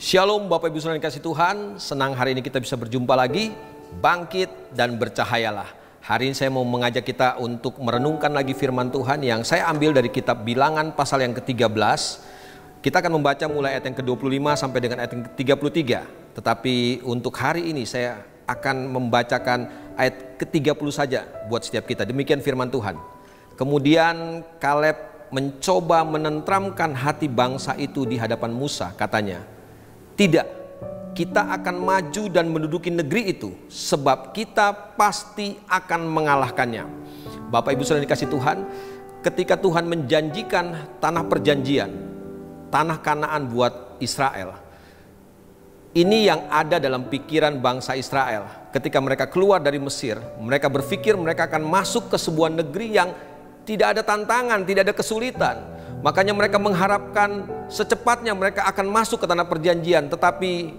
Shalom Bapak Ibu Saudara yang dikasihi Tuhan, senang hari ini kita bisa berjumpa lagi. Bangkit dan bercahayalah. Hari ini saya mau mengajak kita untuk merenungkan lagi firman Tuhan yang saya ambil dari kitab Bilangan pasal yang ke-13. Kita akan membaca mulai ayat yang ke-25 sampai dengan ayat yang ke-33. Tetapi untuk hari ini saya akan membacakan ayat ke-30 saja buat setiap kita. Demikian firman Tuhan. Kemudian Kaleb mencoba menentramkan hati bangsa itu di hadapan Musa, katanya, "Tidak, kita akan maju dan menduduki negeri itu, sebab kita pasti akan mengalahkannya." Bapak Ibu Saudara dikasih Tuhan, ketika Tuhan menjanjikan tanah perjanjian, tanah Kanaan buat Israel, ini yang ada dalam pikiran bangsa Israel. Ketika mereka keluar dari Mesir, mereka berpikir mereka akan masuk ke sebuah negeri yang tidak ada tantangan, tidak ada kesulitan. Makanya mereka mengharapkan secepatnya mereka akan masuk ke tanah perjanjian. Tetapi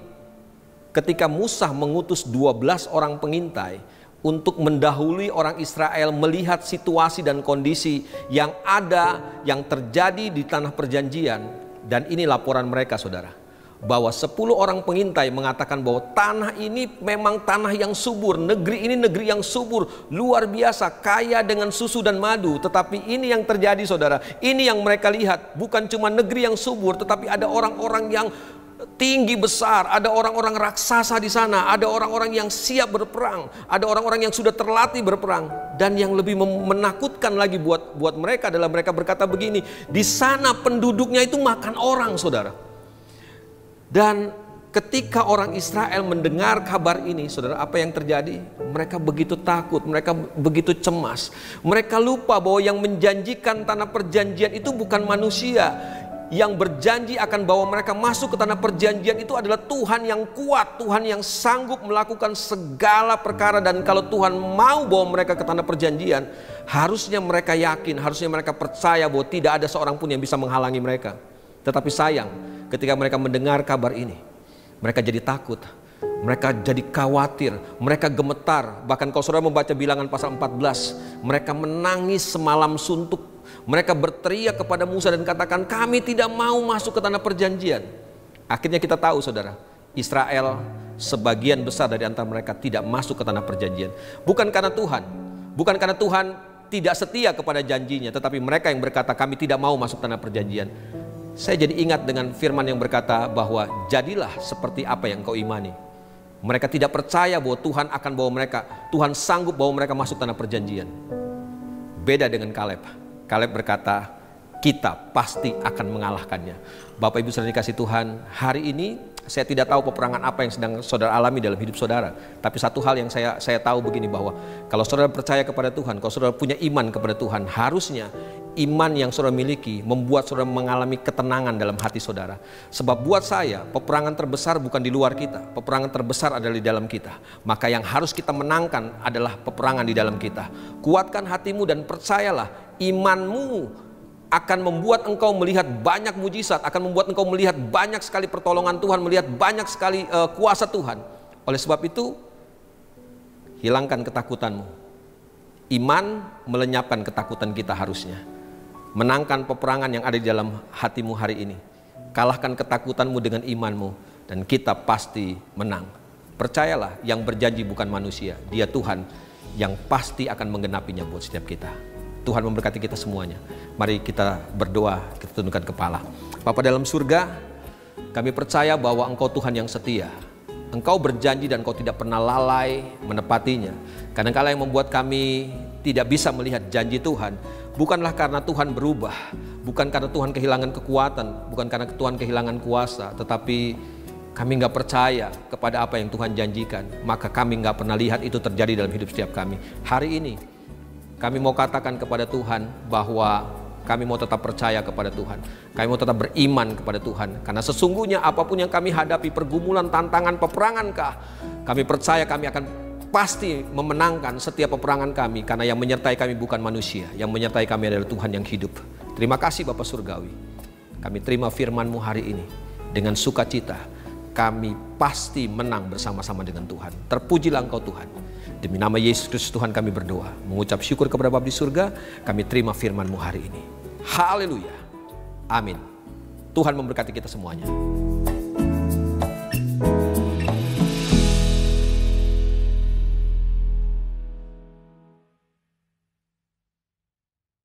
ketika Musa mengutus 12 orang pengintai untuk mendahului orang Israel melihat situasi dan kondisi yang ada, yang terjadi di tanah perjanjian. Dan ini laporan mereka, saudara, bahwa 10 orang pengintai mengatakan bahwa tanah ini memang tanah yang subur, negeri ini negeri yang subur, luar biasa, kaya dengan susu dan madu. Tetapi ini yang terjadi, saudara, ini yang mereka lihat, bukan cuma negeri yang subur, tetapi ada orang-orang yang tinggi besar, ada orang-orang raksasa di sana, ada orang-orang yang siap berperang, ada orang-orang yang sudah terlatih berperang. Dan yang lebih menakutkan lagi buat mereka adalah mereka berkata begini, di sana penduduknya itu makan orang, saudara. Dan ketika orang Israel mendengar kabar ini, saudara, apa yang terjadi? Mereka begitu takut, mereka begitu cemas. Mereka lupa bahwa yang menjanjikan tanah perjanjian itu bukan manusia. Yang berjanji akan bawa mereka masuk ke tanah perjanjian itu adalah Tuhan yang kuat, Tuhan yang sanggup melakukan segala perkara. Dan kalau Tuhan mau bawa mereka ke tanah perjanjian, harusnya mereka yakin, harusnya mereka percaya bahwa tidak ada seorang pun yang bisa menghalangi mereka. Tetapi sayang, ketika mereka mendengar kabar ini, mereka jadi takut, mereka jadi khawatir, mereka gemetar. Bahkan kalau saudara membaca Bilangan pasal 14, mereka menangis semalam suntuk. Mereka berteriak kepada Musa dan katakan, "Kami tidak mau masuk ke tanah perjanjian." Akhirnya kita tahu, saudara, Israel sebagian besar dari antara mereka tidak masuk ke tanah perjanjian. Bukan karena Tuhan, bukan karena Tuhan tidak setia kepada janjinya, tetapi mereka yang berkata, "Kami tidak mau masuk tanah perjanjian." Saya jadi ingat dengan firman yang berkata bahwa jadilah seperti apa yang kau imani. Mereka tidak percaya bahwa Tuhan akan bawa mereka, Tuhan sanggup bawa mereka masuk tanah perjanjian. Beda dengan Kaleb. Kaleb berkata, kita pasti akan mengalahkannya. Bapak Ibu Saudara dikasih Tuhan, hari ini saya tidak tahu peperangan apa yang sedang saudara alami dalam hidup saudara. Tapi satu hal yang saya tahu begini, bahwa kalau saudara percaya kepada Tuhan, kalau saudara punya iman kepada Tuhan, harusnya iman yang saudara miliki membuat saudara mengalami ketenangan dalam hati saudara. Sebab buat saya, peperangan terbesar bukan di luar kita, peperangan terbesar adalah di dalam kita. Maka yang harus kita menangkan adalah peperangan di dalam kita. Kuatkan hatimu dan percayalah, imanmu akan membuat engkau melihat banyak mujizat, akan membuat engkau melihat banyak sekali pertolongan Tuhan, melihat banyak sekali kuasa Tuhan. Oleh sebab itu, hilangkan ketakutanmu. Iman melenyapkan ketakutan kita harusnya. Menangkan peperangan yang ada di dalam hatimu hari ini. Kalahkan ketakutanmu dengan imanmu, dan kita pasti menang. Percayalah, yang berjanji bukan manusia, Dia Tuhan yang pasti akan menggenapinya buat setiap kita. Tuhan memberkati kita semuanya. Mari kita berdoa, kita tundukkan kepala. Bapa dalam surga, kami percaya bahwa Engkau Tuhan yang setia. Engkau berjanji dan Engkau tidak pernah lalai menepatinya. Kadang-kala yang membuat kami tidak bisa melihat janji Tuhan, bukanlah karena Tuhan berubah, bukan karena Tuhan kehilangan kekuatan, bukan karena Tuhan kehilangan kuasa, tetapi kami nggak percaya kepada apa yang Tuhan janjikan. Maka kami nggak pernah lihat itu terjadi dalam hidup setiap kami. Hari ini kami mau katakan kepada Tuhan bahwa kami mau tetap percaya kepada Tuhan. Kami mau tetap beriman kepada Tuhan. Karena sesungguhnya apapun yang kami hadapi, pergumulan, tantangan, peperangankah, kami percaya kami akan pasti memenangkan setiap peperangan kami. Karena yang menyertai kami bukan manusia, yang menyertai kami adalah Tuhan yang hidup. Terima kasih Bapa Surgawi. Kami terima firman-Mu hari ini dengan sukacita. Kami pasti menang bersama-sama dengan Tuhan. Terpujilah Engkau Tuhan. Demi nama Yesus Kristus Tuhan kami berdoa. Mengucap syukur kepada Bapa di surga. Kami terima firman-Mu hari ini. Haleluya. Amin. Tuhan memberkati kita semuanya.